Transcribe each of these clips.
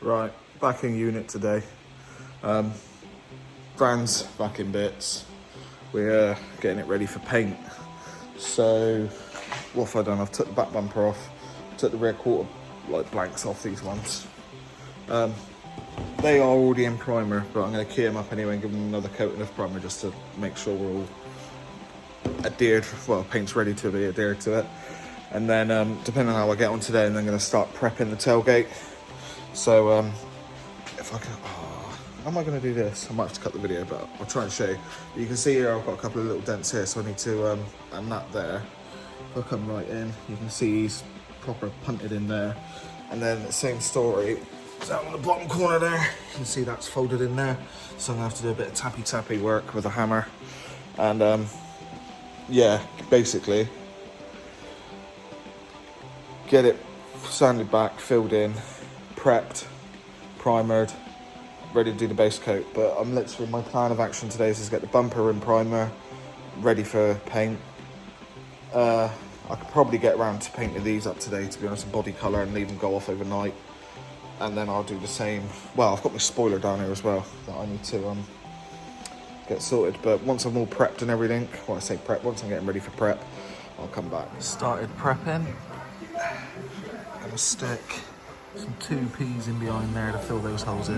Right, back in unit today. Van's back in bits. We're getting it ready for paint. So, what have I done? I've took the back bumper off, took the rear quarter blanks off these ones. They are already in primer, but I'm going to key them up anyway and give them another coating of primer just to make sure we're all adhered, well, paint's ready to be adhered to it. And then, depending on how I get on today, and I'm going to start prepping the tailgate. So, if I can, how am I going to do this? I might have to cut the video, but I'll try and show you. You can see here I've got a couple of little dents here, so I need to, and that there, hook them right in. You can see he's proper punted in there. And then the same story, down on the bottom corner there, you can see that's folded in there. So I'm going to have to do a bit of tappy work with a hammer. And yeah, basically, get it sanded back, filled in, prepped, primered, ready to do the base coat. But I'm literally, my plan of action today is to get the bumper in primer, ready for paint. I could probably get around to painting these up today, to be honest, in body colour, and leave them go off overnight. And then I'll do the same. Well, I've got my spoiler down here as well that I need to get sorted. But once I'm all prepped and everything, well, I say prep, once I'm getting ready for prep, I'll come back. Started prepping. Gonna stick some 2Ps in behind there to fill those holes in,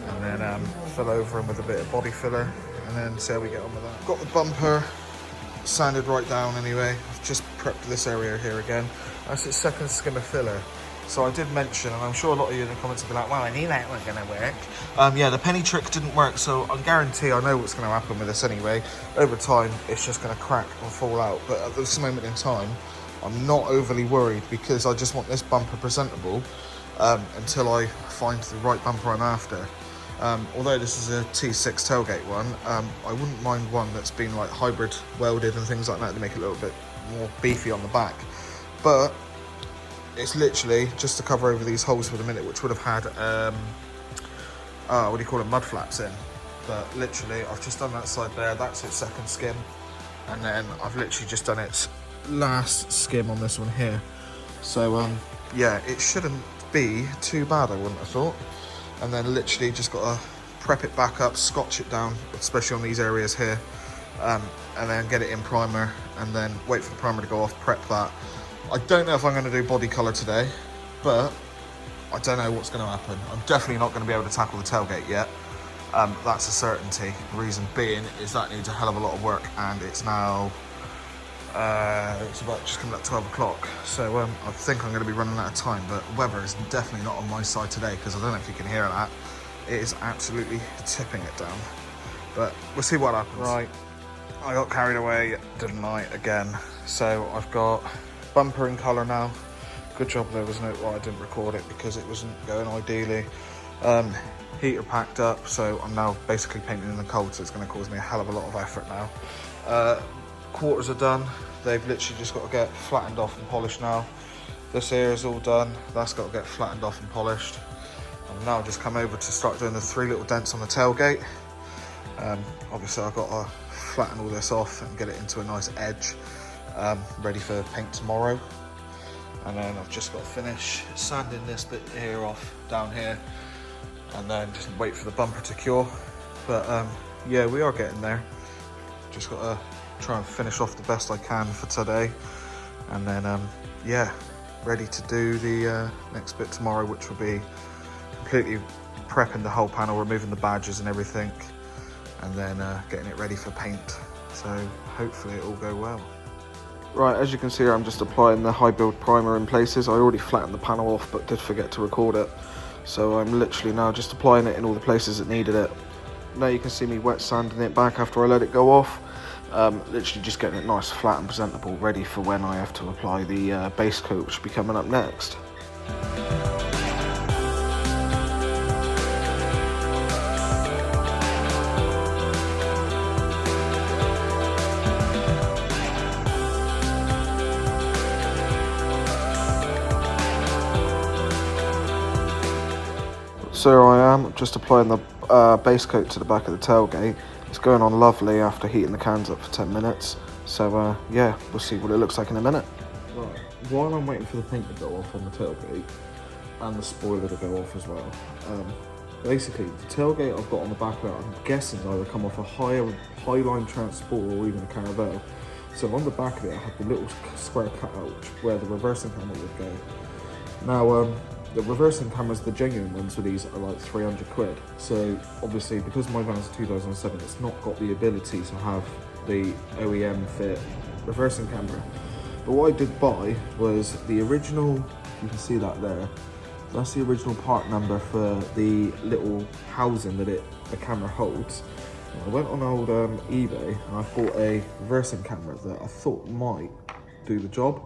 and then fill over them with a bit of body filler, and then see how we get on with that. Got the bumper sanded right down anyway. I've just prepped this area here again. That's its second skim of filler. So I did mention, and I'm sure a lot of you in the comments will be like, well, I knew that wasn't going to work. Yeah, the penny trick didn't work, so I guarantee I know what's going to happen with this anyway. Over time, it's just going to crack and fall out. But at this moment in time, I'm not overly worried, because I just want this bumper presentable until I find the right bumper I'm after. Although this is a T6 tailgate one, I wouldn't mind one that's been like hybrid welded and things like that to make it a little bit more beefy on the back. But it's literally just to cover over these holes for the minute, which would have had, what do you call it, mud flaps in. But literally, I've just done that side there, that's its second skim. And then I've literally just done its last skim on this one here. So, yeah, it shouldn't be too bad, I wouldn't have thought. And then literally just got to prep it back up, scotch it down, especially on these areas here. And then get it in primer, and then wait for the primer to go off, prep that. I don't know if I'm going to do body colour today, but I don't know what's going to happen. I'm definitely not going to be able to tackle the tailgate yet. That's a certainty. The reason being is that needs a hell of a lot of work, and it's now, it's about just coming up 12 o'clock. So I think I'm going to be running out of time, but weather is definitely not on my side today, because I don't know if you can hear that. It is absolutely tipping it down. But we'll see what happens. Right, I got carried away, didn't I, again. So I've got bumper in colour now. Good job there was no, well, I didn't record it because it wasn't going ideally. Heater packed up, so I'm now basically painting in the cold, so it's going to cause me a hell of a lot of effort now. Quarters are done. They've literally just got to get flattened off and polished now. This here is all done. That's got to get flattened off and polished. I've now just come over to start doing the 3 little dents on the tailgate. Obviously I've got to flatten all this off and get it into a nice edge, ready for paint tomorrow. And then I've just got to finish sanding this bit here off down here, and then just wait for the bumper to cure. But yeah, we are getting there. Just got to try and finish off the best I can for today, and then yeah, ready to do the next bit tomorrow, which will be completely prepping the whole panel, removing the badges and everything, and then getting it ready for paint. So hopefully it'll all go well. Right, as you can see here, I'm just applying the high build primer in places. I already flattened the panel off, but did forget to record it. So I'm literally now just applying it in all the places that needed it. Now you can see me wet sanding it back after I let it go off. Literally just getting it nice, flat and presentable, ready for when I have to apply the base coat, which will be coming up next. So here I am, just applying the base coat to the back of the tailgate. It's going on lovely after heating the cans up for 10 minutes. So yeah, we'll see what it looks like in a minute. Right, while I'm waiting for the paint to go off on the tailgate, and the spoiler to go off as well. Basically, the tailgate I've got on the back of it, I'm guessing it's either come off a Highline Transport or even a Caravelle. So on the back of it, I have the little square cutout where the reversing camera would go. Now, the reversing cameras, the genuine ones for these are like 300 quid. So obviously, because my van's a 2007, it's not got the ability to have the OEM fit reversing camera. But what I did buy was the original, you can see that there, that's the original part number for the little housing that the camera holds. I went on old eBay and I bought a reversing camera that I thought might do the job.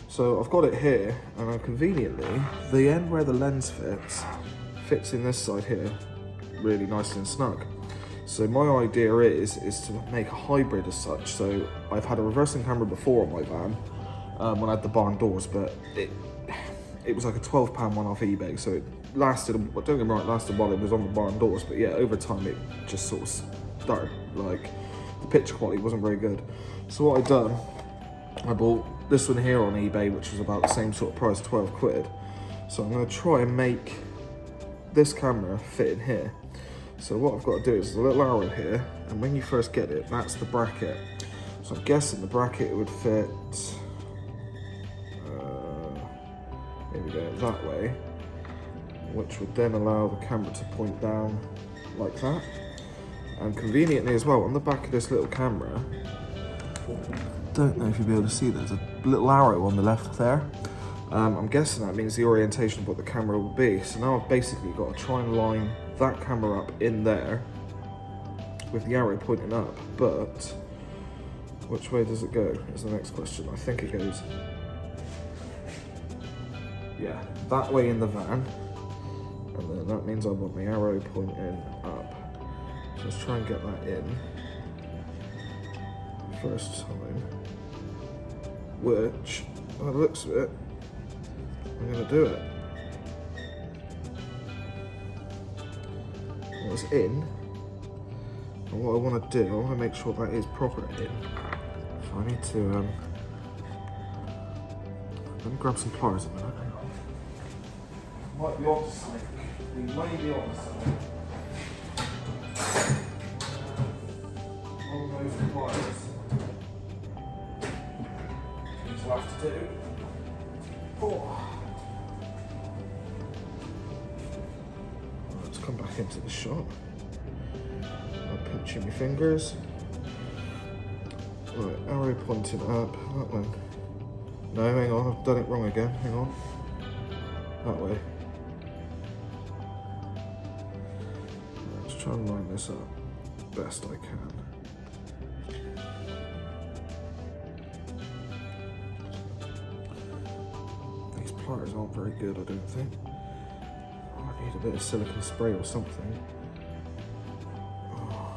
So I've got it here, and conveniently, the end where the lens fits in this side here, really nice and snug. So my idea is to make a hybrid as such. So I've had a reversing camera before on my van when I had the barn doors, but it was like a £12 one off eBay. So it lasted, don't get me wrong, it lasted while it was on the barn doors, but yeah, over time it just sort of started, like, the picture quality wasn't very good. So what I done, I bought this one here on eBay, which was about the same sort of price, 12 quid. So I'm gonna try and make this camera fit in here. So what I've got to do is there's a little arrow here, and when you first get it, that's the bracket. So I'm guessing the bracket would fit, maybe go that way, which would then allow the camera to point down like that. And conveniently as well, on the back of this little camera, don't know if you'll be able to see, there's a little arrow on the left there. I'm guessing that means the orientation of what the camera will be. So now I've basically got to try and line that camera up in there with the arrow pointing up, but which way does it go is the next question. I think it goes, yeah, that way in the van, and then that means I want the arrow pointing up. So let's try and get that in first time, which, by the looks of it, I'm going to do it. Well, it's in, and what I want to do, I want to make sure that is proper in. So I need to, let me grab some pliers a minute. Hang on. Might be on something. We may be on something. On those pliers. These will have to do. Oh. Let's come back into the shot. I'm pinching my fingers. Right, arrow pointing up. That one. No, hang on, I've done it wrong again. Hang on. That way. Let's try and line this up best I can. These pliers aren't very good, I don't think. I need a bit of silicone spray or something. Oh.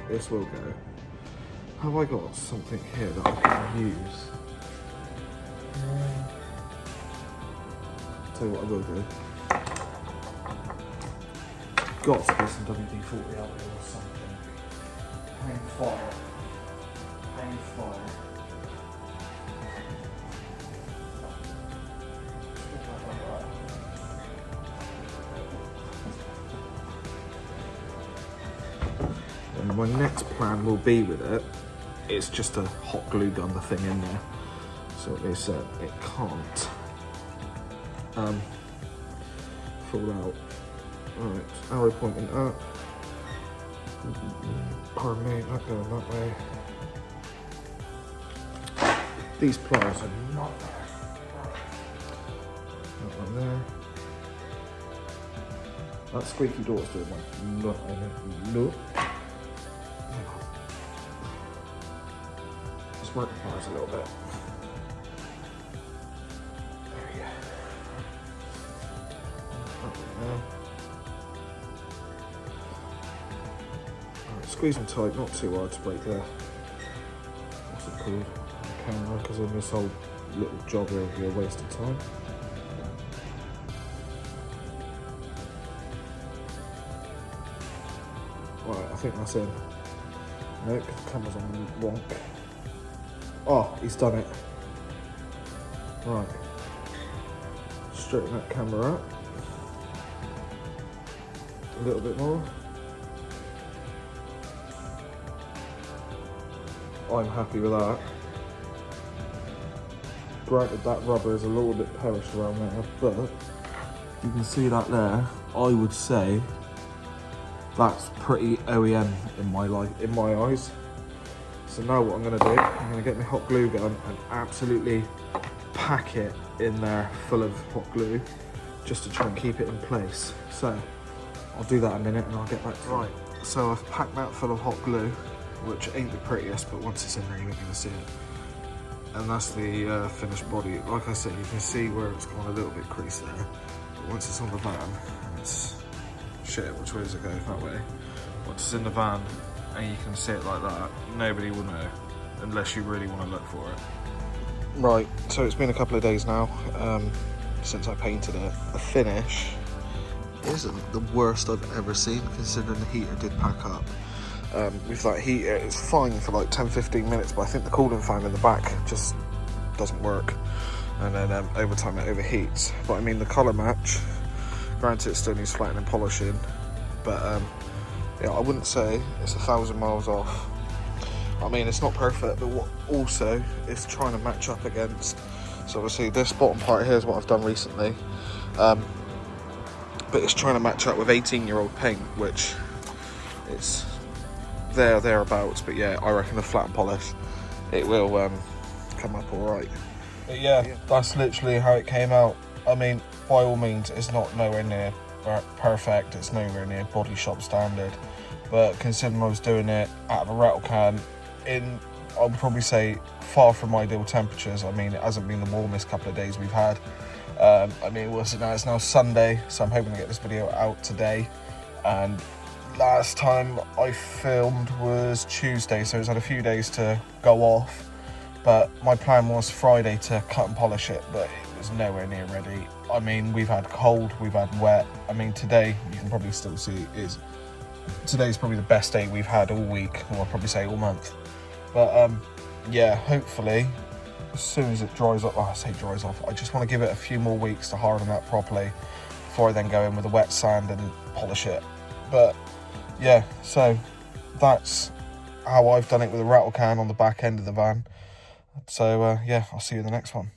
This will go. Have I got something here that I can use? Tell you what I will do. Got to get some WD-40 out there or something. Hang fire. Hang fire. And my next plan will be with it, it's just to hot glue gun the thing in there. So they said it can't fall out. Right, arrow pointing up. Pardon me, not going that way. These pliers are not there. That one there. That squeaky door's doing one. No. Just work the pliers a little bit. There we go. That one there. Right, squeeze them tight, not too hard to break the, what's it called, the camera, because then this whole little job here will be a waste of time. Right, I think that's in. No, because the camera's on wonk. Oh, he's done it. Right. Straighten that camera up. A little bit more. I'm happy with that. Granted, that rubber is a little bit perished around there, but you can see that there. I would say that's pretty OEM in my eyes. So now what I'm going to do, I'm going to get my hot glue gun and absolutely pack it in there full of hot glue, just to try and keep it in place. So I'll do that in a minute and I'll get back to you. Right, so I've packed that full of hot glue, which ain't the prettiest, but once it's in there, you're not going to see it. And that's the finished body. Like I said, you can see where it's gone a little bit creased there. But once it's on the van, it's shit, which way does it go? That way. Once it's in the van and you can see it like that, nobody will know unless you really want to look for it. Right, so it's been a couple of days now since I painted it. The finish isn't the worst I've ever seen, considering the heater did pack up. With that heater, it's fine for like 10-15 minutes, but I think the cooling fan in the back just doesn't work, and then over time it overheats. But I mean, the colour match, granted it still needs flattening and polishing, but yeah, I wouldn't say it's 1,000 miles off. I mean, it's not perfect, but what also is trying to match up against. So obviously this bottom part here is what I've done recently, but it's trying to match up with 18-year-old paint, which it's thereabouts. But yeah, I reckon the flat and polish, it will come up all right. But yeah, that's literally how it came out. I mean, by all means, it's not nowhere near perfect, it's nowhere near body shop standard, but considering I was doing it out of a rattle can in, I would probably say, far from ideal temperatures. I mean, it hasn't been the warmest couple of days we've had. I mean, what's it now? It's now Sunday, so I'm hoping to get this video out today. And last time I filmed was Tuesday, so it's had a few days to go off. But my plan was Friday to cut and polish it, but it was nowhere near ready. I mean, we've had cold, we've had wet. I mean, today, you can probably still see, today's probably the best day we've had all week, or I'll probably say all month. But yeah, hopefully, as soon as it dries up, I say dries off, I just want to give it a few more weeks to harden up properly before I then go in with a wet sand and polish it. But yeah, so that's how I've done it with a rattle can on the back end of the van. So yeah, I'll see you in the next one.